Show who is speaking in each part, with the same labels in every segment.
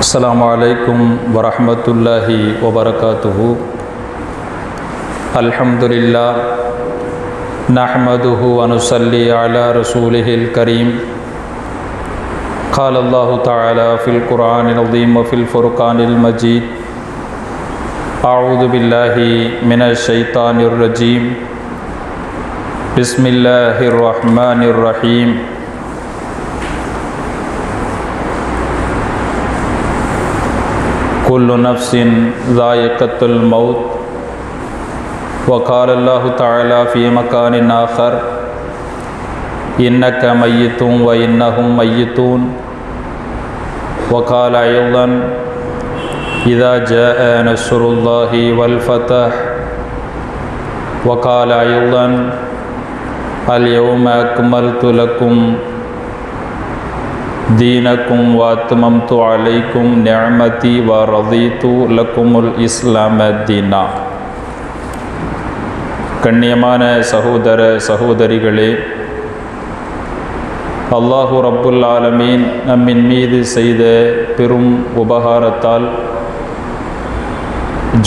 Speaker 1: அஸ்ஸலாமு அலைக்கும் வரஹ்மத்துல்லாஹி வபரகாத்துஹு. அல்ஹம்துலில்லாஹ் நஹ்மதுஹு வ நுஸல்லி அலா ரசூலிஹில் கரீம். قال الله تعالى في القرآن العظيم وفي الفرقان المجيد. أعوذ بالله من الشيطان الرجيم. بسم الله الرحمن الرحيم. كل نفس ذائقة الموت. وقال الله تعالى في مكان آخر إنك ميت وإنهم ميتون. وقال أيضا إذا جاء نصر الله والفتح. وقال أيضا اليوم أكملت لكم دينكم وأتممت عليكم نعمتي ورضيت لكم الإسلام دينا. கண்ணியமான சகோதர சகோதரிகளே, அல்லாஹு ரப்புல் ஆலமீன் நம்மின் மீது செய்த பெரும் உபகாரத்தால்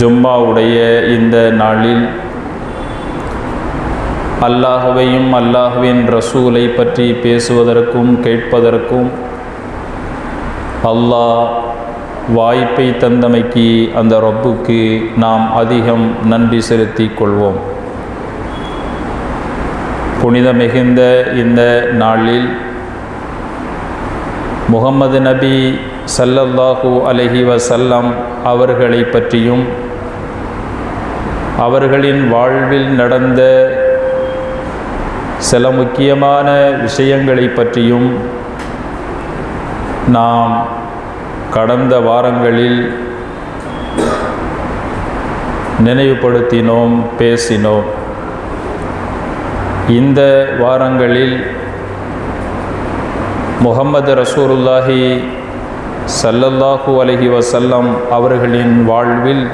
Speaker 1: ஜும்மாவுடைய இந்த நாளில் அல்லாஹுவையும் அல்லாஹுவின் ரசூலை பற்றி பேசுவதற்கும் கேட்பதற்கும் அல்லாஹ் வாய்ப்பை தந்தமைக்கு அந்த ரப்புக்கு நாம் அதிகம் நன்றி செலுத்திக் கொள்வோம். புனித மிகுந்த இந்த நாளில் முஹம்மது நபி ஸல்லல்லாஹு அலைஹி வஸல்லம் அவர்களை பற்றியும் அவர்களின் வாழ்வில் நடந்த சில முக்கியமான விஷயங்களை பற்றியும் நாம் கடந்த வாரங்களில் நினைவுபடுத்தினோம், பேசினோம். இந்த வாரங்களில் முஹம்மது ரசூலுல்லாஹி ஸல்லல்லாஹு அலைஹி வஸல்லம் அவர்களின் வாழ்வில்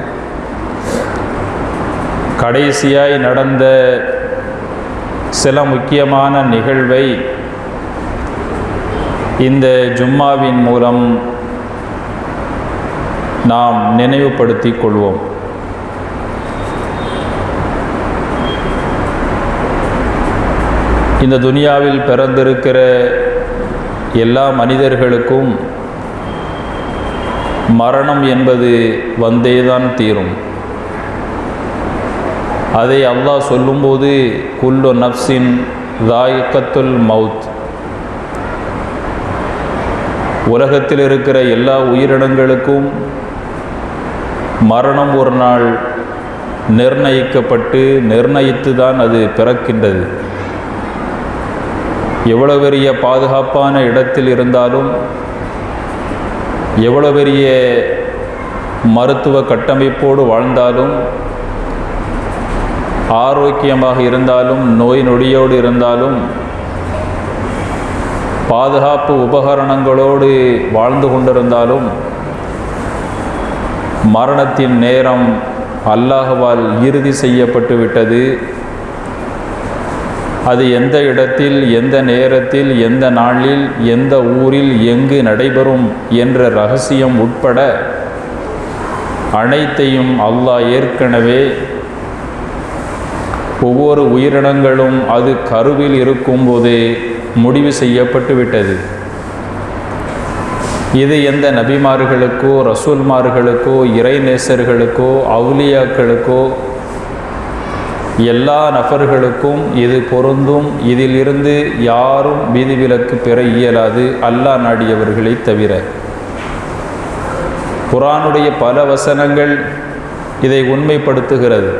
Speaker 1: கடைசியாய் நடந்த சில முக்கியமான நிகழ்வை இந்த ஜும்மாவின் மூலம் நாம் நினைவுபடுத்திக் கொள்வோம். இந்த துனியாவில் பிறந்திருக்கிற எல்லா மனிதர்களுக்கும் மரணம் என்பது வந்தேதான் தீரும். அதை அல்லாஹ் சொல்லும்போது குல்லு நஃப்ஸின் ذائقத்துல் மௌத், உலகத்தில் இருக்கிற எல்லா உயிரினங்களுக்கும் மரணம் ஒரு நாள் நிர்ணயித்து தான் அது பிறக்கின்றது. எவ்வளவு பெரிய பாதுகாப்பான இடத்தில் இருந்தாலும், எவ்வளவு பெரிய மருத்துவ கட்டமைப்போடு வாழ்ந்தாலும், ஆரோக்கியமாக இருந்தாலும், நோய் நொடியோடு இருந்தாலும், பாதுகாப்பு உபகரணங்களோடு வாழ்ந்து கொண்டிருந்தாலும், மரணத்தின் நேரம் அல்லாஹ்வால் இறுதி செய்யப்பட்டு விட்டது. அது எந்த இடத்தில், எந்த நேரத்தில், எந்த நாளில், எந்த ஊரில், எங்கு நடைபெறும் என்ற ரகசியம் உட்பட அனைத்தையும் அல்லாஹ் ஏற்கனவே ஒவ்வொரு உயிரினங்களும் அது கருவில் இருக்கும்போதே முடிவு செய்யப்பட்டு விட்டது. இது எந்த நபிமார்களுக்கோ, ரசூல்மார்களுக்கோ, இறைநேசர்களுக்கோ, அவுலியாக்களுக்கோ, எல்லா நபர்களுக்கும் இது பொருந்தும். இதிலிருந்து யாரும் விதிவிலக்கு பெற இயலாது, அல்லாஹ் நாடியவர்களை தவிர. குர்ஆனுடைய பல வசனங்கள் இதை உண்மைப்படுத்துகிறது.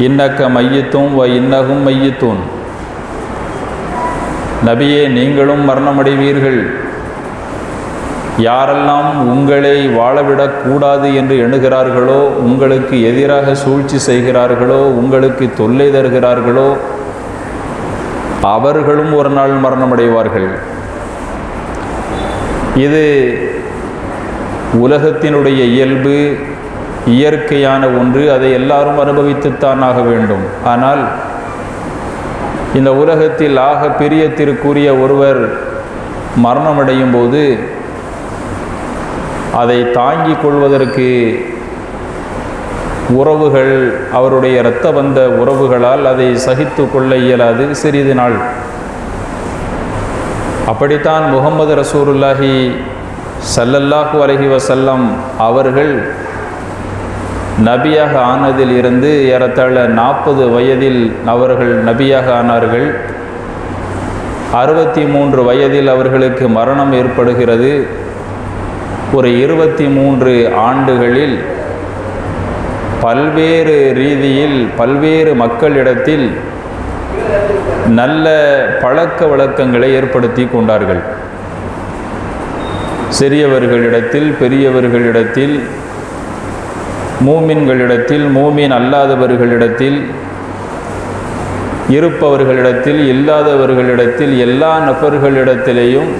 Speaker 1: இன்னக்க மையத்தும் வ இன்னகும் மையத்தூன், நபியே நீங்களும் மரணமடைவீர்கள். யாரெல்லாம் உங்களை வாழவிடக்கூடாது என்று எண்ணுகிறார்களோ, உங்களுக்கு எதிராக சூழ்ச்சி செய்கிறார்களோ, உங்களுக்கு தொல்லை தருகிறார்களோ, அவர்களும் ஒரு நாள் மரணமடைவார்கள். இது உலகத்தினுடைய இயல்பு, இயற்கையான ஒன்று. அதை எல்லாரும் அனுபவித்துத்தான் ஆக வேண்டும். ஆனால் இந்த உலகத்தில் ஆக பிரியத்திற்குரிய ஒருவர் மரணமடையும் போது அதை தாங்கிக் கொள்வதற்கு உறவுகள், அவருடைய இரத்த பந்த உறவுகளால் அதை சகித்து கொள்ள இயலாது சிறிது நாள். அப்படித்தான் முஹம்மது ரசூலுல்லாஹி ஸல்லல்லாஹு அலைஹி வஸல்லம் அவர்கள் நபியாக ஆனதில் இருந்து ஏறத்தாழ 40 வயதில் அவர்கள் நபியாக ஆனார்கள். 63 வயதில் அவர்களுக்கு மரணம் ஏற்படுகிறது. ஒரு 23 ஆண்டுகளில் பல்வேறு ரீதியில் பல்வேறு மக்களிடத்தில் நல்ல பழக்க வழக்கங்களை ஏற்படுத்தி கொண்டார்கள். சிறியவர்களிடத்தில், பெரியவர்களிடத்தில், மூமின்களிடத்தில், மூமின் அல்லாதவர்களிடத்தில், இருப்பவர்களிடத்தில், இல்லாதவர்களிடத்தில், எல்லா நபர்களிடத்திலேயும்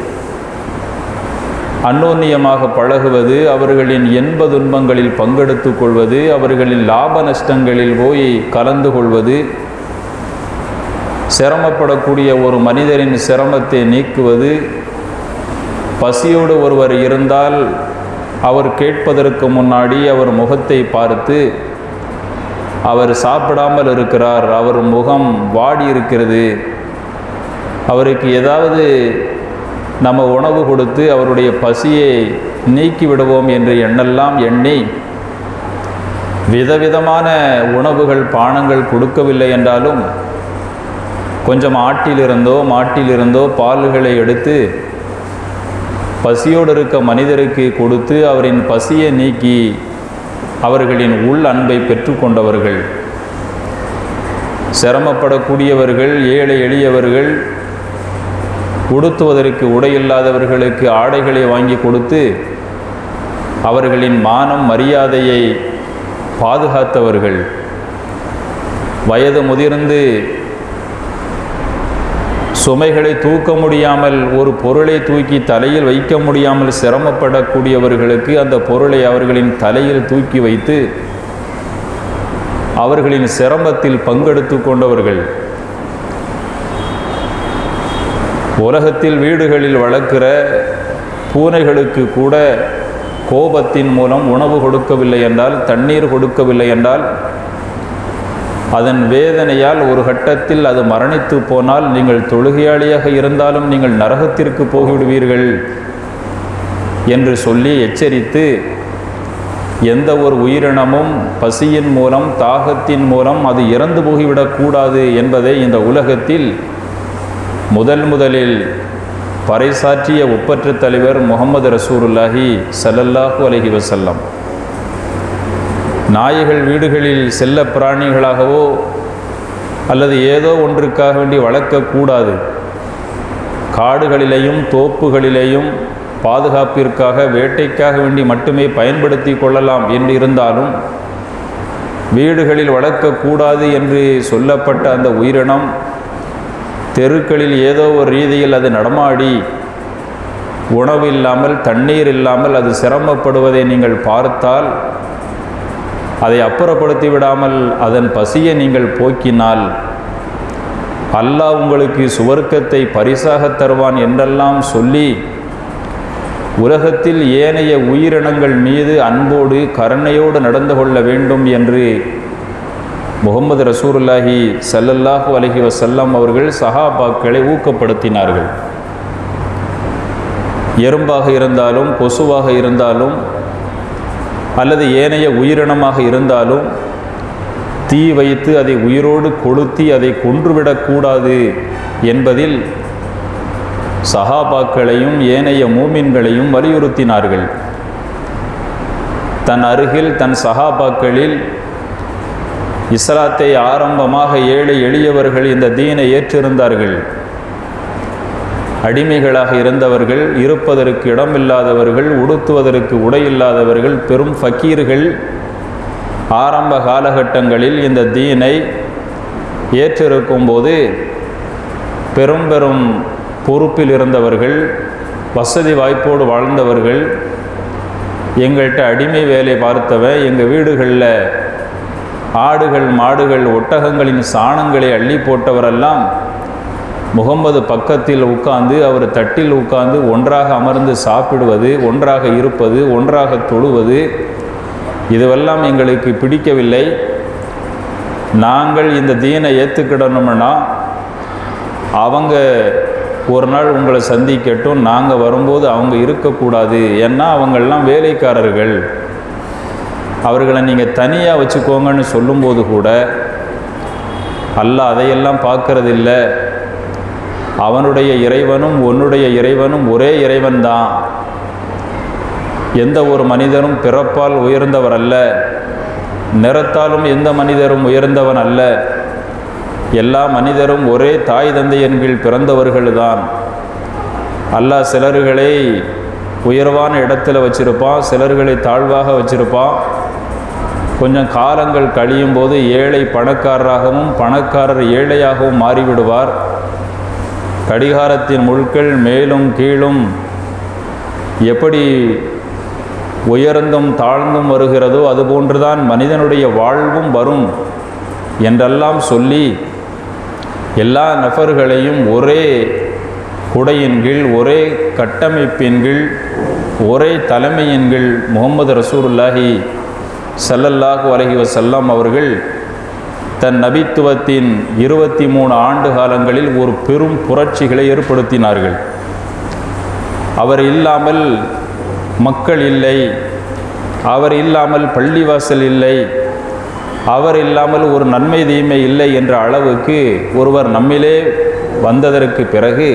Speaker 1: அந்யோன்யமாக பழகுவது, அவர்களின் இன்ப துன்பங்களில் பங்கெடுத்து கொள்வது, அவர்களின் லாப நஷ்டங்களில் போய் கலந்து கொள்வது, சிரமப்படக்கூடிய ஒரு மனிதரின் சிரமத்தை நீக்குவது, பசியோடு ஒருவர் இருந்தால் அவர் கேட்பதற்கு முன்னாடி அவர் முகத்தை பார்த்து, அவர் சாப்பிடாமல் இருக்கிறார், அவர் முகம் வாடி இருக்கிறது, அவருக்கு ஏதாவது நம்ம உணவு கொடுத்து அவருடைய பசியை நீக்கிவிடுவோம் என்று எண்ணெல்லாம் எண்ணி விதவிதமான உணவுகள், பானங்கள் கொடுக்கவில்லை என்றாலும் கொஞ்சம் மாட்டிலிருந்தோ பால்களை எடுத்து பசியோடு இருக்க மனிதருக்கு கொடுத்து அவரின் பசியை நீக்கி அவர்களின் உள் அன்பை பெற்றுக்கொண்டவர்கள். சிரமப்படக்கூடியவர்கள், ஏழை எளியவர்கள், உடுத்துவதற்கு உடையில்லாதவர்களுக்கு ஆடைகளை வாங்கி கொடுத்து அவர்களின் மானம் மரியாதையை பாதுகாத்தவர்கள். வயது முதிர்ந்து சுமைகளை தூக்க முடியாமல், ஒரு பொருளை தூக்கி தலையில் வைக்க முடியாமல் சிரமப்படக்கூடியவர்களுக்கு அந்த பொருளை அவர்களின் தலையில் தூக்கி வைத்து அவர்களின் சிரமத்தில் பங்கெடுத்து கொண்டவர்கள். உலகத்தில் வீடுகளில் வளர்க்கிற பூனைகளுக்கு கூட கோபத்தின் மூலம் உணவு கொடுக்கவில்லை என்றால், தண்ணீர் கொடுக்கவில்லை என்றால், அதன் வேதனையால் ஒரு கட்டத்தில் அது மரணித்து போனால் நீங்கள் தொழுகையாளியாக இருந்தாலும் நீங்கள் நரகத்திற்கு போய்விடுவீர்கள் என்று சொல்லி எச்சரித்து, எந்த ஒரு உயிரினமும் பசியின் மூலம், தாகத்தின் மூலம் அது இறந்து போய்விடக்கூடாது என்பதை இந்த உலகத்தில் முதலில் பறைசாற்றிய ஒப்பற்ற தலைவர் முஹம்மது ரசூலுல்லாஹி ஸல்லல்லாஹு அலைஹி வஸல்லம். நாய்கள் வீடுகளில் செல்ல பிராணிகளாகவோ அல்லது ஏதோ ஒன்றுக்காக வேண்டி வளர்க்கக்கூடாது. காடுகளிலேயும் தோப்புகளிலேயும் பாதுகாப்பிற்காக, வேட்டைக்காக வேண்டி மட்டுமே பயன்படுத்தி கொள்ளலாம் என்று இருந்தாலும் வீடுகளில் வளர்க்கக்கூடாது என்று சொல்லப்பட்ட அந்த உயிரினம் தெருக்களில் ஏதோ ஒரு ரீதியில் அது நடமாடி உணவு இல்லாமல், தண்ணீர் இல்லாமல் அது சிரமப்படுவதை நீங்கள் பார்த்தால், அதை அப்புறப்படுத்தி விடாமல் அதன் பசியை நீங்கள் போக்கினால் அல்லாஹ் உங்களுக்கு சுவர்க்கத்தை பரிசாக தருவான் என்றெல்லாம் சொல்லி உலகத்தில் ஏனைய உயிரினங்கள் மீது அன்போடு, கருணையோடு நடந்து கொள்ள வேண்டும் என்று முஹம்மது ரசூலுல்லாஹி ஸல்லல்லாஹு அலைஹி வஸல்லம் அவர்கள் சஹாபாக்களை ஊக்கப்படுத்தினார்கள். எறும்பாக இருந்தாலும், கொசுவாக இருந்தாலும், அல்லது ஏனைய உயிரினமாக இருந்தாலும் தீ வைத்து அதை உயிரோடு கொளுத்தி அதை கொன்றுவிடக்கூடாது என்பதில் சஹாபாக்களையும் ஏனைய மூமின்களையும் வலியுறுத்தினார்கள். தன் அருகில் தன் சஹாபாக்களில் இஸ்லாத்தை ஆரம்பமாக ஏழை எளியவர்கள் இந்த தீனை ஏற்றிருந்தார்கள். அடிமைகளாக இருந்தவர்கள், இருப்பதற்கு இடமில்லாதவர்கள், உடுத்துவதற்கு உடையில்லாதவர்கள், பெரும் ஃபக்கீர்கள் ஆரம்ப காலகட்டங்களில் இந்த தீனை ஏற்றிருக்கும் போது பெரும் பொறுப்பில் இருந்தவர்கள், வசதி வாய்ப்போடு வாழ்ந்தவர்கள், எங்கள்கிட்ட அடிமை வேலை பார்த்தவன், எங்கள் வீடுகளில் ஆடுகள், மாடுகள், ஒட்டகங்களின் சாணங்களை அள்ளி போட்டவரெல்லாம் முகம்மது பக்கத்தில் உட்கார்ந்து அவர் தட்டில் உட்கார்ந்து ஒன்றாக அமர்ந்து சாப்பிடுவது, ஒன்றாக இருப்பது, ஒன்றாக தொழுவது, இதுவெல்லாம் எங்களுக்கு பிடிக்கவில்லை. நாங்கள் இந்த தீனை ஏற்றுக்கிடணும்னா அவங்க ஒரு நாள் உங்களை சந்திக்கட்டும், நாங்கள் வரும்போது அவங்க இருக்கக்கூடாது. ஏன்னா அவங்கெல்லாம் வேலைக்காரர்கள், அவர்களை நீங்கள் தனியாக வச்சுக்கோங்கன்னு சொல்லும்போது கூட அல்லாஹ் அதையெல்லாம் பார்க்கறதில்ல. அவனுடைய இறைவனும் உன்னுடைய இறைவனும் ஒரே இறைவன் தான். எந்த ஒரு மனிதனும் பிறப்பால் உயர்ந்தவர் அல்ல, நிறத்தாலும் எந்த மனிதரும் உயர்ந்தவன் அல்ல. எல்லா மனிதரும் ஒரே தாய் தந்தையின் கீழ் பிறந்தவர்கள்தான். அல்லாஹ் சிலர்களை உயர்வான இடத்துல வச்சிருப்பான், சிலர்களை தாழ்வாக வச்சிருப்பான். கொஞ்சம் காலங்கள் கழியும் போது ஏழை பணக்காரராகவும் பணக்காரர் ஏழையாகவும் மாறிவிடுவார். கடிகாரத்தின் முட்கள் மேலும் கீழும் எப்படி உயர்ந்தும் தாழ்ந்தும் வருகிறதோ அதுபோன்றுதான் மனிதனுடைய வாழ்வும் வரும் என்றெல்லாம் சொல்லி எல்லா நபர்களையும் ஒரே குடையின் கீழ், ஒரே கட்டமைப்பின் கீழ், ஒரே தலைமையின் கீழ் முகமது ரசூலுல்லாஹி ஸல்லல்லாஹு அலைஹி வஸல்லம் அவர்கள் தன் நபித்துவத்தின் 23 ஆண்டு காலங்களில் ஒரு பெரும் புரட்சிகளை ஏற்படுத்தினார்கள். அவர் இல்லாமல் மக்கள் இல்லை, அவர் இல்லாமல் பள்ளிவாசல் இல்லை, அவர் இல்லாமல் ஒரு நன்மை தீமை இல்லை என்ற அளவுக்கு ஒருவர் நம்மிலே வந்ததற்கு பிறகு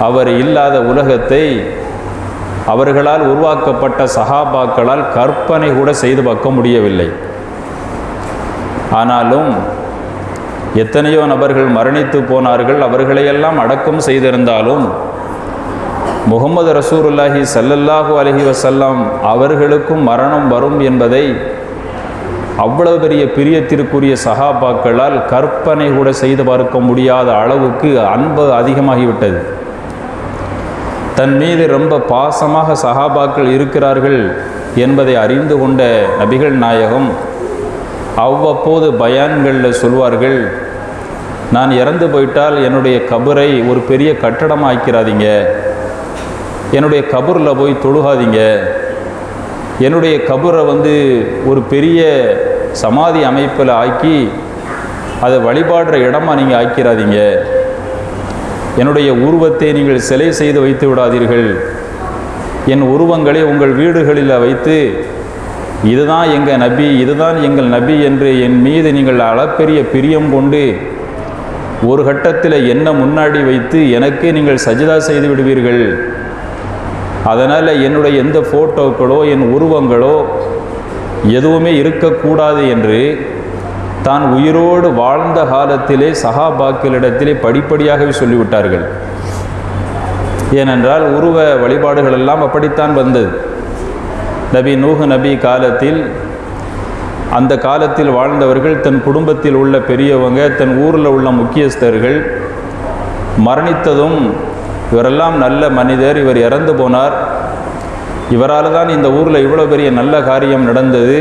Speaker 1: அவர் இல்லாத உலகத்தை அவர்களால் உருவாக்கப்பட்ட சஹாபாக்களால் கற்பனை கூட செய்து பார்க்க முடியவில்லை. ஆனாலும் எத்தனையோ நபர்கள் மரணித்து போனார்கள், அவர்களையெல்லாம் அடக்கம் செய்திருந்தாலும் முகமது ரசூலுல்லாஹி ஸல்லல்லாஹு அலைஹி வஸல்லம் அவர்களுக்கும் மரணம் வரும் என்பதை அவ்வளவு பெரிய பிரியத்திற்குரிய சஹாபாக்களால் கற்பனை கூட செய்து பார்க்க முடியாத அளவுக்கு அன்பு அதிகமாகிவிட்டது. தன் மீது ரொம்ப பாசமாக சஹாபாக்கள் இருக்கிறார்கள் என்பதை அறிந்து கொண்ட நபிகள் நாயகம் அவ்வப்போது பயான்களில் சொல்வார்கள், நான் இறந்து போயிட்டால் என்னுடைய கபரை ஒரு பெரிய கட்டடம் ஆக்கிறாதீங்க, என்னுடைய கபரில் போய் தொழுகாதீங்க, என்னுடைய கபரை ஒரு பெரிய சமாதி அமைப்பில் ஆக்கி அதை வழிபாடுற இடமா நீங்கள் ஆக்கிறாதீங்க, என்னுடைய உருவத்தை நீங்கள் சிலை செய்து வைத்து விடாதீர்கள், என் உருவங்களை உங்கள் வீடுகளில் வைத்து இதுதான் எங்கள் நபி, இதுதான் எங்கள் நபி என்று என் மீது நீங்கள் அளப்பெரிய பிரியம் கொண்டு ஒரு கட்டத்தில் என்ன முன்னாடி வைத்து எனக்கே நீங்கள் சஜிதா செய்து விடுவீர்கள். அதனால் என்னுடைய எந்த ஃபோட்டோக்களோ என் உருவங்களோ எதுவுமே இருக்கக்கூடாது என்று தான் உயிரோடு வாழ்ந்த காலத்திலே சஹாபாக்களிடத்திலே படிப்படியாகவே சொல்லிவிட்டார்கள். ஏனென்றால் உருவ வழிபாடுகள் எல்லாம் அப்படித்தான் வந்தது. நபி நூஹ் நபி காலத்தில், அந்த காலத்தில் வாழ்ந்தவர்கள், தன் குடும்பத்தில் உள்ள பெரியவங்க, தன் ஊரில் உள்ள முக்கியஸ்தர்கள் மரணித்ததும் இவரெல்லாம் நல்ல மனிதர், இவர் இறந்து போனார், இவரால் தான் இந்த ஊரில் இவ்வளோ பெரிய நல்ல காரியம் நடந்தது,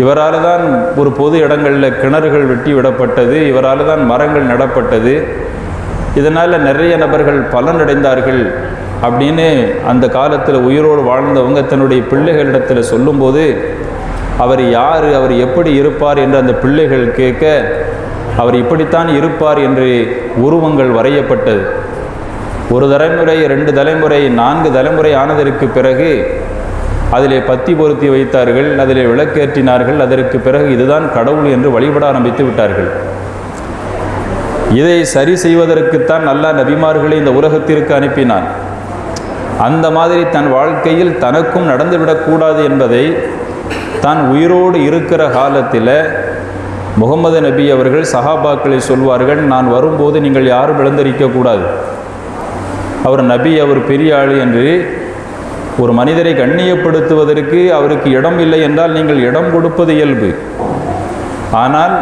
Speaker 1: இவரால் தான் ஒரு பொது இடங்களில் கிணறுகள் வெட்டி விடப்பட்டது, இவரால் தான் மரங்கள் நடப்பட்டது, இதனால் நிறைய நபர்கள் பலனடைந்தார்கள் அப்படின்னு அந்த காலத்தில் உயிரோடு வாழ்ந்தவங்க தன்னுடைய பிள்ளைகளிடத்தில் சொல்லும்போது அவர் யார், அவர் எப்படி இருப்பார் என்று அந்த பிள்ளைகள் கேட்க அவர் இப்படித்தான் இருப்பார் என்று உருவங்கள் வரையப்பட்டது. ஒரு தலைமுறை, 2 தலைமுறை, 4 தலைமுறை ஆனதற்கு பிறகு அதிலே பத்தி பொருத்தி வைத்தார்கள், அதிலே விளக்கேற்றினார்கள். அதற்கு பிறகு இதுதான் கடவுள் என்று வழிபட ஆரம்பித்து விட்டார்கள். இதை சரி செய்வதற்குத்தான் அல்லாஹ் நபிமார்களை இந்த உலகத்திற்கு அனுப்பினான். அந்த மாதிரி தன் வாழ்க்கையில் தனக்கும் நடந்துவிடக்கூடாது என்பதை தான் உயிரோடு இருக்கிற காலத்தில் முகமது நபி அவர்கள் சஹாபாக்களை சொல்வார்கள், நான் வரும்போது நீங்கள் யாரும் இழந்தரிக்கக்கூடாது, அவர் நபி, அவர் பெரிய ஆள் என்று. ஒரு மனிதரை கண்ணியப்படுத்துவதற்கு அவருக்கு இடம் இல்லை என்றால் நீங்கள் இடம் கொடுப்பது இயல்பு. ஆனால்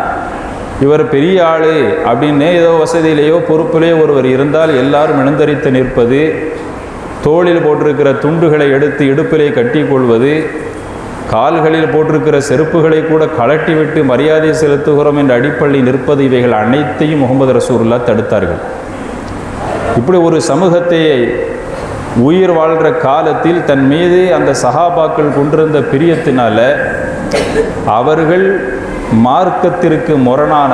Speaker 1: இவர் பெரிய ஆள் அப்படின்னு ஏதோ வசதியிலேயோ பொறுப்பிலேயோ ஒருவர் இருந்தால் எல்லாரும் இழந்தரித்து நிற்பது, தோளில் போட்டிருக்கிற துண்டுகளை எடுத்து இடுப்பிலே கட்டி கொள்வது, கால்களில் போட்டிருக்கிற செருப்புகளை கூட கழட்டி விட்டு மரியாதை செலுத்துகிறோம் என்ற அடிப்படையில் நிற்பது, இவைகள் அனைத்தையும் முகமது ரசூலுல்லாஹ் தடுத்தார்கள். இப்படி ஒரு சமூகத்தை உயிர் வாழ்கிற காலத்தில் தன் மீது அந்த சஹாபாக்கள் கொண்டிருந்த பிரியத்தினால அவர்கள் மார்க்கத்திற்கு முரணான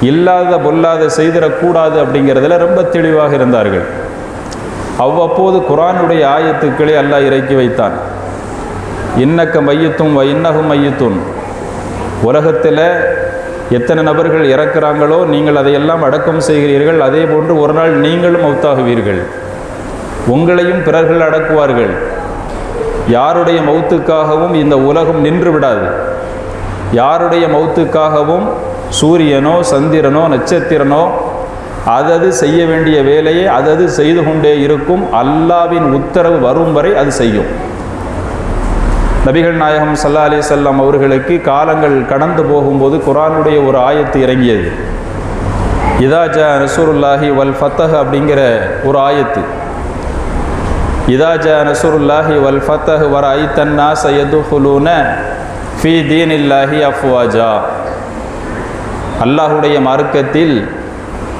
Speaker 1: இல்லாத பொல்லாத செய்திடக்கூடாது அப்படிங்கிறதுல ரொம்ப தெளிவாக இருந்தார்கள். அவ்வப்போது குர்ஆனுடைய ஆயத்துக்களை அல்லாஹ் இறக்கி வைத்தான். இன்னக்க மையத்தும் இன்னகும் மையத்துன், உலகத்தில் எத்தனை நபர்கள் இறக்குறாங்களோ நீங்கள் அதையெல்லாம் அடக்கம் செய்கிறீர்கள், அதே போன்று ஒரு நாள் நீங்களும் மௌத்தாகுவீர்கள், உங்களையும் பிறர்கள் அடக்குவார்கள். யாருடைய மௌத்துக்காகவும் இந்த உலகம் நின்று விடாது. யாருடைய மௌத்துக்காகவும் சூரியனோ சந்திரனோ நட்சத்திரனோ அதது செய்ய வேண்டிய வேலையை அதது செய்து கொண்டே இருக்கும். அல்லாஹ்வின் உத்தரவு வரும் வரை அது செய்யும். நபிகள் நாயகம் ஸல்லல்லாஹு அலைஹி வஸல்லம் அவர்களுக்கு காலங்கள் கடந்து போகும்போது குர்ஆனுடைய ஒரு ஆயத்து இறங்கியது. இதா ஜா நஸ்ருல்லாஹி வல் ஃபத்ஹ் அப்படிங்கிற ஒரு ஆயத்து. இதா ஜா நஸ்ருல்லாஹி வல் ஃபத்ஹ் வரஐத்தன் நாஸ யதுஃபுலூன ஃபீ தீனில்லாஹி அஃப்வாஜா. அல்லாஹ்வுடைய மார்க்கத்தில்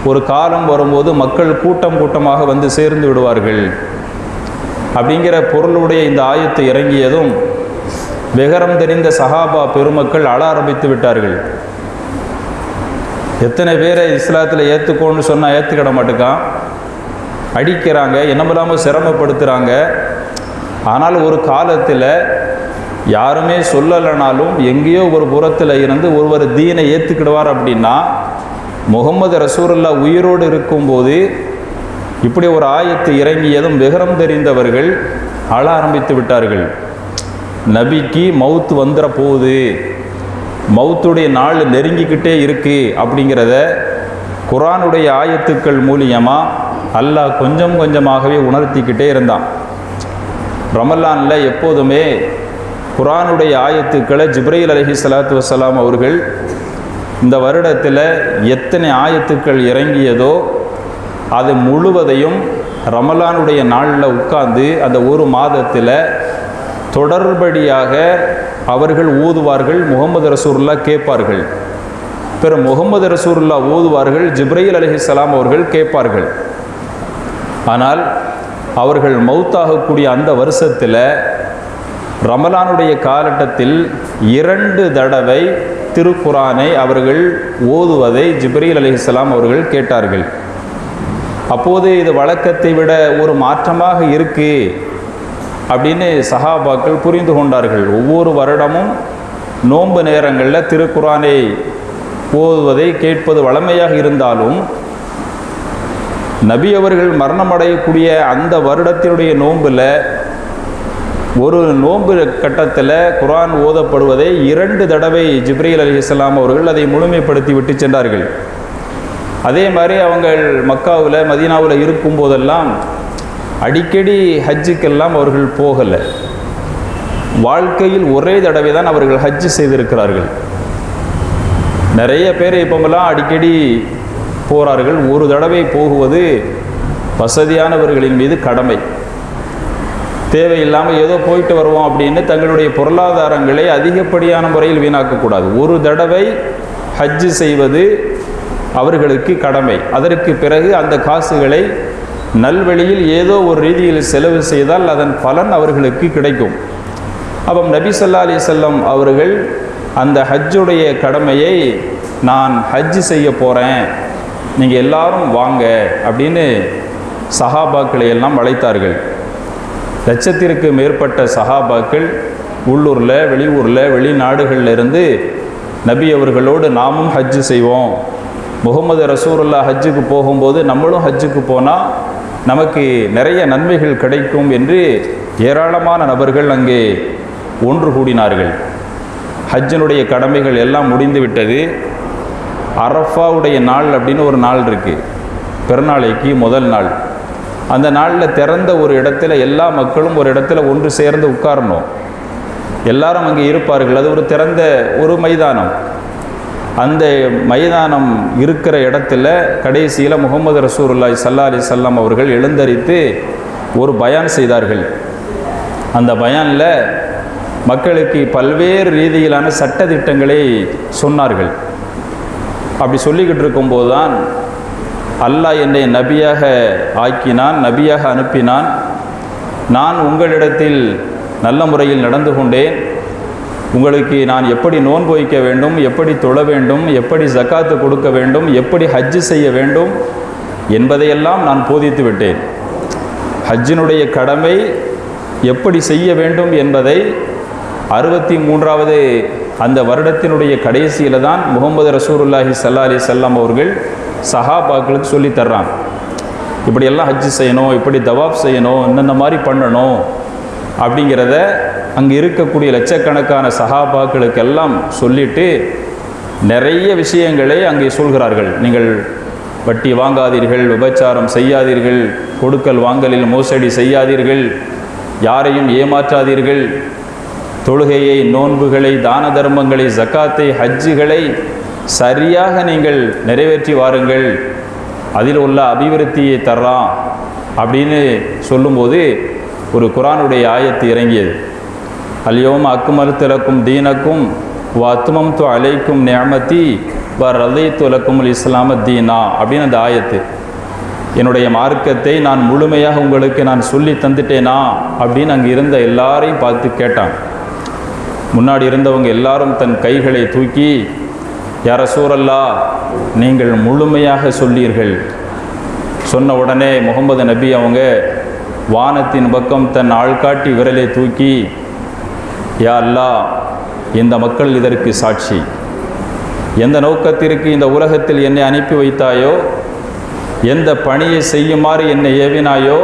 Speaker 1: ஒரு காலம் வரும்போது மக்கள் கூட்டம் கூட்டமாக வந்து சேர்ந்து விடுவார்கள் அப்படிங்கிற பொருளுடைய இந்த ஆயத்து இறங்கியதும் விகரம் தெரிந்த சஹாபா பெருமக்கள் அழ ஆரம்பித்து விட்டார்கள். எத்தனை பேரை இஸ்லாத்தில் ஏற்றுக்கோன்னு சொன்னால் ஏற்றுக்கிட மாட்டேக்கான், அடிக்கிறாங்க, என்னமில்லாமல் சிரமப்படுத்துகிறாங்க. ஆனால் ஒரு காலத்தில் யாருமே சொல்லலைனாலும் எங்கேயோ ஒரு புறத்தில் இருந்து ஒருவர் தீனை ஏற்றுக்கிடுவார் அப்படின்னா முகமது ரசூலுல்லாஹ் உயிரோடு இருக்கும்போது இப்படி ஒரு ஆயத்து இறங்கியதும் விகரம் தெரிந்தவர்கள் அழ ஆரம்பித்து விட்டார்கள். நபிக்கு மவுத்து வந்துட போகுது, மவுத்துடைய நாள் நெருங்கிக்கிட்டே இருக்கு அப்படிங்கிறத குர்ஆனுடைய ஆயத்துக்கள் மூலியமாக அல்லாஹ் கொஞ்சம் கொஞ்சமாகவே உணர்த்திக்கிட்டே இருந்தான். ரமலானில் எப்போதுமே குர்ஆனுடைய ஆயத்துக்களை ஜிப்ரீல் அலைஹிஸ்ஸலாத்து வஸ்ஸலாம் அவர்கள் இந்த வருடத்தில் எத்தனை ஆயத்துக்கள் இறங்கியதோ அது முழுவதையும் ரமலானுடைய நாளில் உட்கார்ந்து அந்த ஒரு மாதத்தில் தொடர்படியாக அவர்கள் ஓதுவார்கள். முகமது ரசூலுல்லாஹ் கேட்பார்கள். பிற முகமது ரசூலுல்லாஹ் ஓதுவார்கள், ஜிப்ரீல் அலைஹிஸ்ஸலாம் அவர்கள் கேட்பார்கள். ஆனால் அவர்கள் மௌத்தாகக்கூடிய அந்த வருஷத்தில் ரமலானுடைய காலகட்டத்தில் 2 தடவை திருக்குர்ஆனை அவர்கள் ஓதுவதை ஜிப்ரீல் அலைஹிஸ்ஸலாம் அவர்கள் கேட்டார்கள். அப்போது இது வழக்கத்தை விட ஒரு மாற்றமாக இருக்கு அப்படின்னு சஹாபாக்கள் புரிந்து கொண்டார்கள். ஒவ்வொரு வருடமும் நோன்பு நேரங்களில் திருக்குர்ஆனை ஓதுவதை கேட்பது வழமையாக இருந்தாலும் நபி அவர்கள் மரணமடையக்கூடிய அந்த வருடத்தினுடைய நோன்பில் ஒரு நோன்பு கட்டத்தில் குர்ஆன் ஓதப்படுவதை 2 தடவை ஜிப்ரீல் அலைஹிஸ்ஸலாம் அவர்கள் அதை முழுமைப்படுத்தி விட்டு சென்றார்கள். அதே மாதிரி அவங்க மக்காவில் மதீனாவில் இருக்கும்போதெல்லாம் அடிக்கடி ஹஜ்ஜுக்கெல்லாம் அவர்கள் போகலை. வாழ்க்கையில் ஒரே தடவை தான் அவர்கள் ஹஜ்ஜு செய்திருக்கிறார்கள். நிறைய பேர் இப்போமெல்லாம் அடிக்கடி போகிறார்கள். ஒரு தடவை போகுவது வசதியானவர்களின் மீது கடமை. தேவையில்லாமல் ஏதோ போயிட்டு வருவோம் அப்படின்னு தங்களுடைய பொருளாதாரங்களை அதிகப்படியான முறையில் வீணாக்கக்கூடாது. ஒரு தடவை ஹஜ்ஜு செய்வது அவர்களுக்கு கடமை. அதற்கு பிறகு அந்த காசுகளை நல்வழியில் ஏதோ ஒரு ரீதியில் செலவு செய்தால் அதன் பலன் அவர்களுக்கு கிடைக்கும். அப்போ நபி ஸல்லல்லாஹு அலைஹி வஸல்லம் அவர்கள் அந்த ஹஜ்ஜுடைய கடமையை நான் ஹஜ்ஜு செய்ய போகிறேன், நீங்கள் எல்லாரும் வாங்க அப்படின்னு சஹாபாக்களை எல்லாம் அழைத்தார்கள். லட்சத்திற்கு மேற்பட்ட சஹாபாக்கள் உள்ளூரில் வெளியூரில் வெளிநாடுகளில் இருந்து நபி அவர்களோடு நாமும் ஹஜ்ஜு செய்வோம், முகமது ரசூலுல்லாஹ் ஹஜ்ஜுக்கு போகும்போது நம்மளும் ஹஜ்ஜுக்கு போனால் நமக்கு நிறைய நன்மைகள் கிடைக்கும் என்று ஏராளமான நபர்கள் அங்கே ஒன்று கூடினார்கள். ஹஜ்ஜினுடைய கடமைகள் எல்லாம் முடிந்து விட்டது. அரஃபாவுடைய நாள் அப்படின்னு ஒரு நாள் இருக்குது, பெருநாளைக்கு முதல் நாள். அந்த நாளில் திறந்த ஒரு இடத்துல எல்லா மக்களும் ஒரு இடத்துல ஒன்று சேர்ந்து உட்காரணும். எல்லாரும் அங்கே இருப்பார்கள். அது ஒரு திறந்த ஒரு மைதானம். அந்த மைதானம் இருக்கிற இடத்துல கடைசியில் முகமது ரசூலுல்லாஹி ஸல்லல்லாஹு அலைஹி வஸல்லம் அவர்கள் எழுந்தரித்து ஒரு பயான் செய்தார்கள். அந்த பயானில் மக்களுக்கு பல்வேறு ரீதியிலான சட்டதிட்டங்களை சொன்னார்கள். அப்படி சொல்லிக்கிட்டு இருக்கும்போது தான் அல்லாஹ் என்னை நபியாக ஆக்கினான், நபியாக அனுப்பினான். நான் உங்களிடத்தில் நல்ல முறையில் நடந்து கொண்டேன். உங்களுக்கு நான் எப்படி நோன்பு வைக்க வேண்டும், எப்படி தொழ வேண்டும், எப்படி ஜக்காத்து கொடுக்க வேண்டும், எப்படி ஹஜ்ஜு செய்ய வேண்டும் என்பதையெல்லாம் நான் போதித்து விட்டேன். ஹஜ்ஜினுடைய கடமை எப்படி செய்ய வேண்டும் என்பதை 63வது அந்த வருடத்தினுடைய கடைசியில் தான் முகமது ரசூலுல்லாஹி ஸல்லல்லாஹு அலைஹி வஸல்லம் அவர்கள் சஹாபாக்களுக்கு சொல்லி தர்றாங்க. இப்படியெல்லாம் ஹஜ்ஜு செய்யணும், இப்படி தவாப் செய்யணும், இந்த மாதிரி பண்ணணும் அப்படிங்கிறத அங்கே இருக்கக்கூடிய லட்சக்கணக்கான சஹாபாக்களுக்கெல்லாம் சொல்லிட்டு நிறைய விஷயங்களை அங்கே சொல்கிறார்கள். நீங்கள் வட்டி வாங்காதீர்கள், விபச்சாரம் செய்யாதீர்கள், கொடுக்கல் வாங்கலில் மோசடி செய்யாதீர்கள், யாரையும் ஏமாற்றாதீர்கள், தொழுகையை, நோன்புகளை, தான தர்மங்களை, ஜக்காத்தை, ஹஜ்ஜுகளை சரியாக நீங்கள் நிறைவேற்றி வாருங்கள், அதில் உள்ள அபிவிருத்தியை தர்றான் அப்படின்னு சொல்லும்போது ஒரு குர்ஆனுடைய ஆயத்து இறங்கியது. அல்யௌம அக்மல்து லக்கும் தீனக்கும் வ அத்மம்து அலைக்கும் நிஅமதி வ ரதீது லக்குமுல் இஸ்லாம தீனா அப்படின்னு அந்த ஆயத்து. என்னுடைய மார்க்கத்தை நான் முழுமையாக உங்களுக்கு நான் சொல்லி தந்துட்டேனா அப்படின்னு அங்கே இருந்த எல்லாரையும் பார்த்து கேட்டான். முன்னாடி இருந்தவங்க எல்லாரும் தன் கைகளை தூக்கி, யா ரசூலல்லாஹ் நீங்கள் முழுமையாக சொல்லீர்கள். சொன்ன உடனே முகமது நபி அவங்க வானத்தின் பக்கம் தன் ஆள்காட்டி விரலை தூக்கி, யா அல்லாஹ் இந்த மக்கள் இதற்கு சாட்சி. எந்த நோக்கத்திற்கு இந்த உலகத்தில் என்னை அனுப்பி வைத்தாயோ, எந்த பணியை செய்யுமாறு என்னை ஏவினாயோ,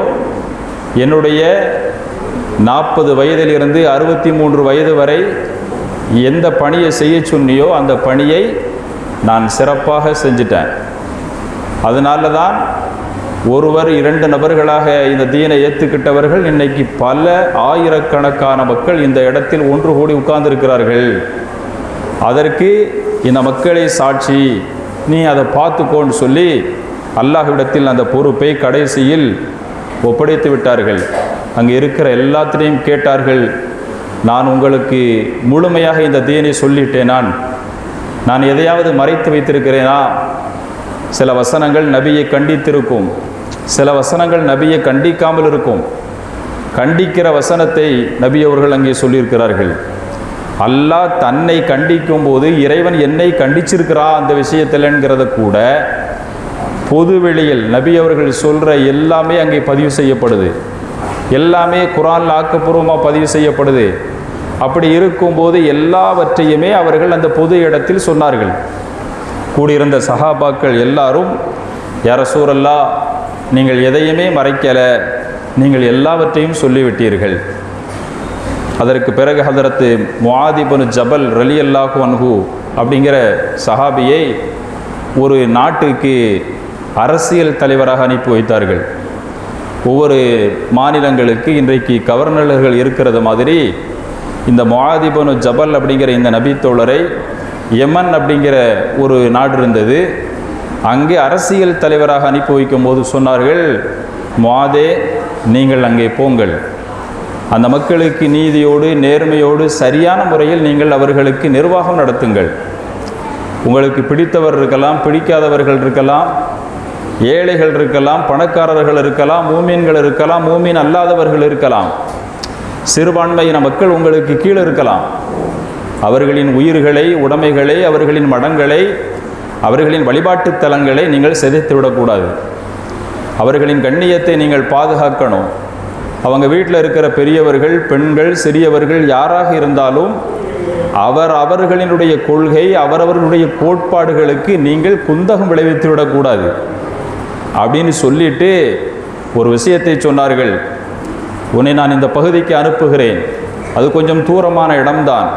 Speaker 1: என்னுடைய 40 வயதிலிருந்து 63 வயது வரை எந்த பணியை செய்ய சொன்னியோ அந்த பணியை நான் சிறப்பாக செஞ்சிட்டேன். அதனால தான் ஒருவர் 2 நபர்களாக இந்த தீனை ஏற்றுக்கிட்டவர்கள் இன்னைக்கு பல ஆயிரக்கணக்கான மக்கள் இந்த இடத்தில் ஒன்று கூடி உட்கார்ந்திருக்கிறார்கள். அதற்கு இந்த மக்களை சாட்சி, நீ அதை பார்த்துக்கோன்னு சொல்லி அல்லாஹ்விடத்தில் அந்த பொறுப்பை கடைசியில் ஒப்படைத்து விட்டார்கள். அங்கே இருக்கிற எல்லாத்திலையும் கேட்டார்கள், நான் உங்களுக்கு முழுமையாக இந்த தீனை சொல்லிட்டேன், நான் எதையாவது மறைத்து வைத்திருக்கிறேனா? சில வசனங்கள் நபியை கண்டித்திருக்கும், சில வசனங்கள் நபியை கண்டிக்காமல் இருக்கும். கண்டிக்கிற வசனத்தை நபி அவர்கள் அங்கே சொல்லியிருக்கிறார்கள். அல்லாஹ் தன்னை கண்டிக்கும் போது இறைவன் என்னை கண்டிச்சிருக்கிறான் அந்த விஷயத்தில்ங்கிறத கூட பொதுவெளியில் நபி அவர்கள் சொல்கிற எல்லாமே அங்கே பதிவு செய்யப்படுது. எல்லாமே குர்ஆனில் ஆக்கப்பூர்வமாக பதிவு செய்யப்படுது. அப்படி இருக்கும்போது எல்லாவற்றையுமே அவர்கள் அந்த பொது இடத்தில் சொன்னார்கள். கூடியிருந்த சஹாபாக்கள் எல்லாரும், யா ரசூலல்லாஹ் நீங்கள் எதையுமே மறைக்கலை, நீங்கள் எல்லாவற்றையும் சொல்லிவிட்டீர்கள். அதற்கு பிறகு ஹதரத்து முஆத் இப்னு ஜபல் ரலியல்லாஹு அன்ஹு அப்படிங்கிற சஹாபியை ஒரு நாட்டுக்கு அரசியல் தலைவராக அனுப்பி வைத்தார்கள். ஒவ்வொரு மாநிலங்களுக்கு இன்றைக்கு கவர்னர்கள் இருக்கிறது மாதிரி இந்த முஆத் இப்னு ஜபல் அப்படிங்கிற இந்த நபி தோழரை யமன் அப்படிங்கிற ஒரு நாடு இருந்தது, அங்கே அரசியல் தலைவராக அனுப்பி வைக்கும் போது சொன்னார்கள், முஆதே நீங்கள் அங்கே போங்கள், அந்த மக்களுக்கு நீதியோடு நேர்மையோடு சரியான முறையில் நீங்கள் அவர்களுக்கு நிர்வாகம் நடத்துங்கள். உங்களுக்கு பிடித்தவர் இருக்கலாம், பிடிக்காதவர்கள் இருக்கலாம், ஏழைகள் இருக்கலாம், பணக்காரர்கள் இருக்கலாம், மூமீன்கள் இருக்கலாம், மூமீன் அல்லாதவர்கள் இருக்கலாம், சிறுபான்மையின மக்கள் உங்களுக்கு கீழே இருக்கலாம். அவர்களின் உயிர்களை, உடைமைகளை, அவர்களின் மடங்களை, அவர்களின் வழிபாட்டு தலங்களை நீங்கள் சிதைத்து விடக்கூடாது. அவர்களின் கண்ணியத்தை நீங்கள் பாதுகாக்கணும். அவங்க வீட்டில் இருக்கிற பெரியவர்கள், பெண்கள், சிறியவர்கள் யாராக இருந்தாலும் அவர்களினுடைய கொள்கை, அவரவர்களுடைய கோட்பாடுகளுக்கு நீங்கள் குந்தகம் விளைவித்து விடக்கூடாது அப்படின்னு சொல்லிட்டு ஒரு விஷயத்தை சொன்னார்கள். உன்னை நான் இந்த பகுதிக்கு அனுப்புகிறேன், அது கொஞ்சம் தூரமான இடம்தான்,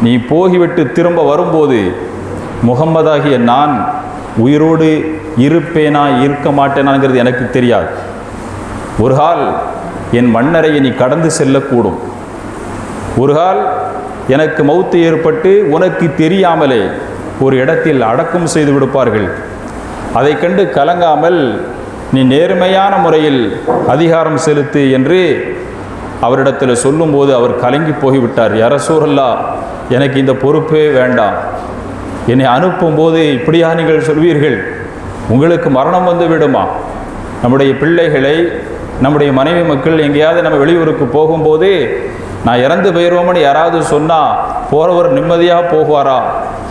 Speaker 1: நீ போகிவிட்டு திரும்ப வரும்போது முகம்மதாகிய நான் உயிரோடு இருப்பேனா இருக்க மாட்டேனாங்கிறது எனக்கு தெரியாது. ஒரு கால் என் மண்ணறையை நீ கடந்து செல்லக்கூடும், ஒரு கால் எனக்கு மௌத்து ஏற்பட்டு உனக்கு தெரியாமலே ஒரு இடத்தில் அடக்கம் செய்து விடுப்பார்கள். அதை கண்டு கலங்காமல் நீ நேர்மையான முறையில் அதிகாரம் செலுத்து என்று அவரிடத்தில் சொல்லும்போது அவர் கலங்கி போய்விட்டார். யா ரசூலல்லாஹ், எனக்கு இந்த பொறுப்பே வேண்டாம், என்னை அனுப்பும்போது இப்படியா நீங்கள் சொல்வீர்கள்? உங்களுக்கு மரணம் வந்து விடுமா? நம்முடைய பிள்ளைகளை, நம்முடைய மனைவி மக்கள் எங்கேயாவது நம்ம வெளியூருக்கு போகும்போது நான் இறந்து போயிடுவோம்னு யாராவது சொன்னால் போகிறவர் நிம்மதியாக போகுவாரா?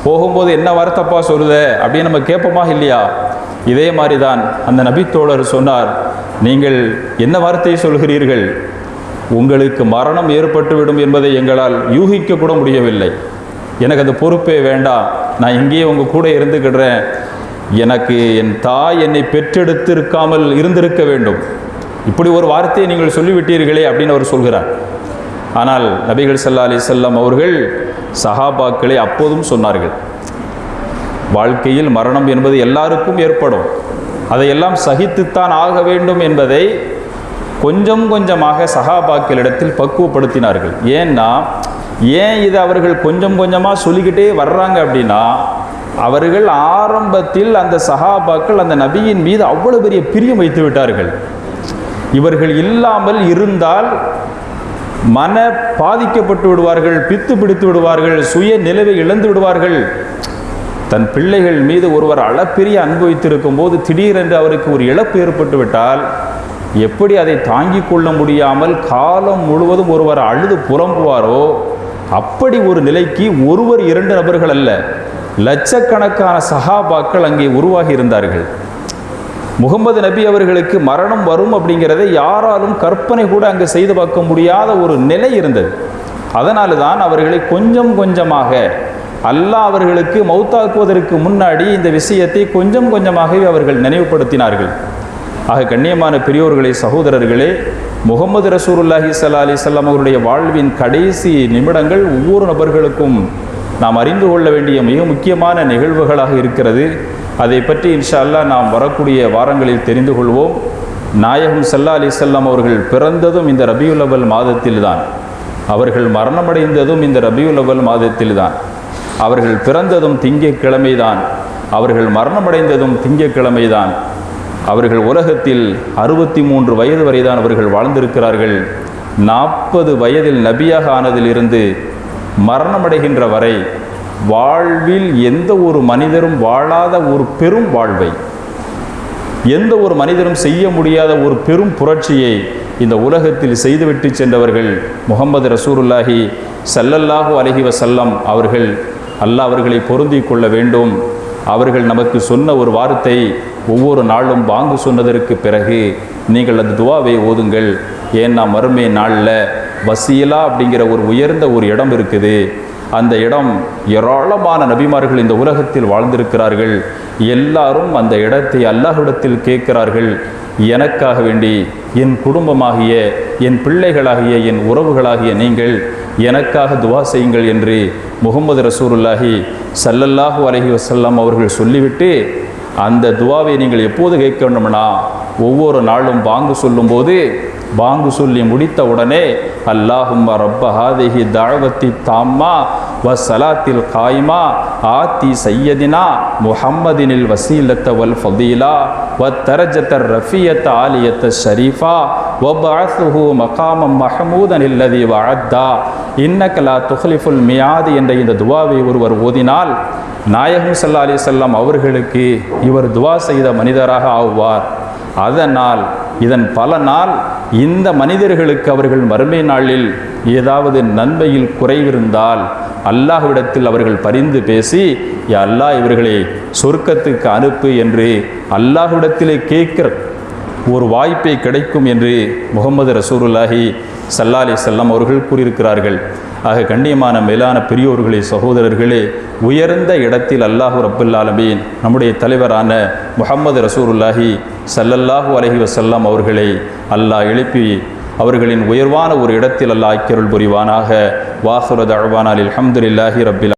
Speaker 1: போகும்போது என்ன வார்த்தைப்பா சொல்லுத அப்படின்னு நம்ம கேட்போமா இல்லையா? இதே மாதிரி தான் அந்த நபித்தோழர் சொன்னார், நீங்கள் என்ன வார்த்தையை சொல்கிறீர்கள்? உங்களுக்கு மரணம் ஏற்பட்டுவிடும் என்பதை எங்களால் யூகிக்க கூட முடியவில்லை. எனக்கு அந்த பொறுப்பே வேண்டாம், நான் இங்கேயே உங்கள் கூட இருந்துக்கிடுறேன். எனக்கு என் தாய் என்னை பெற்றெடுத்திருக்காமல் இருந்திருக்க வேண்டும், இப்படி ஒரு வார்த்தையை நீங்கள் சொல்லிவிட்டீர்களே அப்படின்னு அவர் சொல்கிறார். ஆனால் நபிகள் ஸல்லல்லாஹு அலைஹி வஸல்லம் அவர்கள் சஹாபாக்களை அப்போதும் சொன்னார்கள், வாழ்க்கையில் மரணம் என்பது எல்லாருக்கும் ஏற்படும், அதையெல்லாம் சகித்துத்தான் ஆக வேண்டும் என்பதை கொஞ்சம் கொஞ்சமாக சஹாபாக்களிடத்தில் பக்குவப்படுத்தினார்கள். ஏன் இதை அவர்கள் கொஞ்சம் கொஞ்சமாக சொல்லிக்கிட்டே வர்றாங்க அப்படின்னா, அவர்கள் ஆரம்பத்தில் அந்த சஹாபாக்கள் அந்த நபியின் மீது அவ்வளவு பெரிய பிரியம் வைத்து விட்டார்கள். இவர்கள் இல்லாமல் இருந்தால் மன பாதிக்கப்பட்டு விடுவார்கள், பித்து பிடித்து விடுவார்கள், சுய நிலைவை இழந்து விடுவார்கள். தன் பிள்ளைகள் மீது ஒருவர் அளப்பெரிய அன்பு வைத்திருக்கும் போது திடீரென்று அவருக்கு ஒரு இழப்பு ஏற்பட்டு விட்டால் எப்படி அதை தாங்கிக் கொள்ள முடியாமல் காலம் முழுவதும் ஒருவர் அழுது புலம்புவாரோ, அப்படி ஒரு நிலைக்கு ஒருவர் இரண்டு நபர்கள் அல்ல, லட்சக்கணக்கான சஹாபாக்கள் அங்கே உருவாகி இருந்தார்கள். முகமது நபி அவர்களுக்கு மரணம் வரும் அப்படிங்கிறதை யாராலும் கற்பனை கூட அங்கு செய்து பார்க்க முடியாத ஒரு நிலை இருந்தது. அதனால தான் அவர்களை கொஞ்சம் கொஞ்சமாக அல்லாஹ் அவர்களுக்கு மௌத்தாக்குவதற்கு முன்னாடி இந்த விஷயத்தை கொஞ்சம் கொஞ்சமாகவே அவர்கள் நினைவுபடுத்தினார்கள். ஆக கண்ணியமான பெரியோர்களே, சகோதரர்களே, முகமது ரசூலுல்லாஹி ஸல்லல்லாஹு அலைஹி வஸல்லம் அவருடைய வாழ்வின் கடைசி நிமிடங்கள் ஒவ்வொரு நபர்களுக்கும் நாம் அறிந்து கொள்ள வேண்டிய மிக முக்கியமான நிகழ்வுகளாக இருக்கிறது. அதை பற்றி இன்ஷா அல்லாஹ் நாம் வரக்கூடிய வாரங்களில் தெரிந்து கொள்வோம். நாயகம் ஸல்லல்லாஹு அலைஹி வஸல்லம் அவர்கள் பிறந்ததும் இந்த ரபியுல் அவ்வல் மாதத்தில்தான், அவர்கள் மரணமடைந்ததும் இந்த ரபியுல் அவ்வல் மாதத்தில்தான். அவர்கள் பிறந்ததும் திங்கட்கிழமைதான், அவர்கள் மரணமடைந்ததும் திங்கட்கிழமைதான். அவர்கள் உலகத்தில் 63 வயது வரைதான் அவர்கள் வாழ்ந்திருக்கிறார்கள். 40 வயதில் நபியாக ஆனதிலிருந்து மரணமடைகின்ற வரை வாழ்வில் எந்த ஒரு மனிதரும் வாழாத ஒரு பெரும் வாழ்வை, எந்த ஒரு மனிதரும் செய்ய முடியாத ஒரு பெரும் புரட்சியை இந்த உலகத்தில் செய்துவிட்டு சென்றவர்கள் முஹம்மது ரசூலுல்லாஹி ஸல்லல்லாஹு அலைஹி வஸல்லம் அவர்கள். அல்லாஹ் அவர்களை பொருந்தி கொள்ள வேண்டும். அவர்கள் நமக்கு சொன்ன ஒரு வார்த்தை, ஒவ்வொரு நாளும் பாங்கு சொன்னதற்கு பிறகு நீங்கள் அந்த துவாவை ஓதுங்கள். ஏன்னா மறுமை நாளில் வசீலா அப்படிங்கிற ஒரு உயர்ந்த ஒரு இடம் இருக்குது. அந்த இடம் ஏராளமான நபிமார்கள் இந்த உலகத்தில் வாழ்ந்திருக்கிறார்கள். எல்லாரும் அந்த இடத்தை அல்லாஹ்விடத்தில் கேட்கிறார்கள், எனக்காக வேண்டி என் குடும்பமாகிய, என் பிள்ளைகளாகிய, என் உறவுகளாகிய நீங்கள் எனக்காக துவா செய்யுங்கள் என்று முஹம்மது ரசூலுல்லாஹி ஸல்லல்லாஹு அலைஹி வஸல்லம் அவர்கள் சொல்லிவிட்டு, அந்த துவாவை நீங்கள் எப்போது கேட்க வேண்டும்னா, ஒவ்வொரு நாளும் பாங்கு சொல்லும்போது, பாங்கு சொல்லி முடித்த உடனே அல்லாஹும்ம ரப்ப ஹாதிஹி தஅவத்தி தாம்மா வ ஸலாத்தில் காயிமா ஆத்தி சய்யதினா முஹம்மதினில் வசீலத்த வல் ஃபதீலா வ தரஜத்தர் ரஃபியத்த ஆலியத்த ஷரீஃபா வ பஅத்ஹு மகாமம் மஹமூதன் அல்லதி வஅத்தா இன்னக லா துக்லிஃபுல் மியாத் என்ற இந்த துவாவை ஒருவர் ஓதினால் நாயகம் ஸல்லல்லாஹு அலைஹி வஸல்லம் அவர்களுக்கு இவர் துவா செய்த மனிதராக ஆவார். அதனால் இதன் பலனால் இந்த மனிதர்களுக்கு அவர்கள் மறுமை நாளில் ஏதாவது நன்மையில் குறைவிருந்தால் அல்லாஹ்விடத்தில் அவர்கள் பரிந்து பேசி, யா அல்லாஹ் இவர்களை சொர்க்கத்துக்கு அனுப்பு என்று அல்லாஹ்விடத்திலே கேட்கிற ஒரு வாய்ப்பை கிடைக்கும் என்று முஹம்மது ரசூலுல்லாஹி ஸல்லல்லாஹு அலைஹி வஸல்லம் அவர்கள் கூறியிருக்கிறார்கள். ஆக கண்ணியமான மேலான பெரியோர்களே, சகோதரர்களே, உயர்ந்த இடத்தில் அல்லாஹு ரப்புல் ஆலமீன் நம்முடைய தலைவரான முஹம்மது ரசூலுல்லாஹி ஸல்லல்லாஹு அலைஹி வஸல்லம் அவர்களை அல்லாஹ் எழுப்பி அவர்களின் உயர்வான ஒரு இடத்தில் அல்லாஹ் அருள் புரிவானாக. வாஹிரு தஅவானா அல்ஹம்துலில்லாஹி ரப்பில்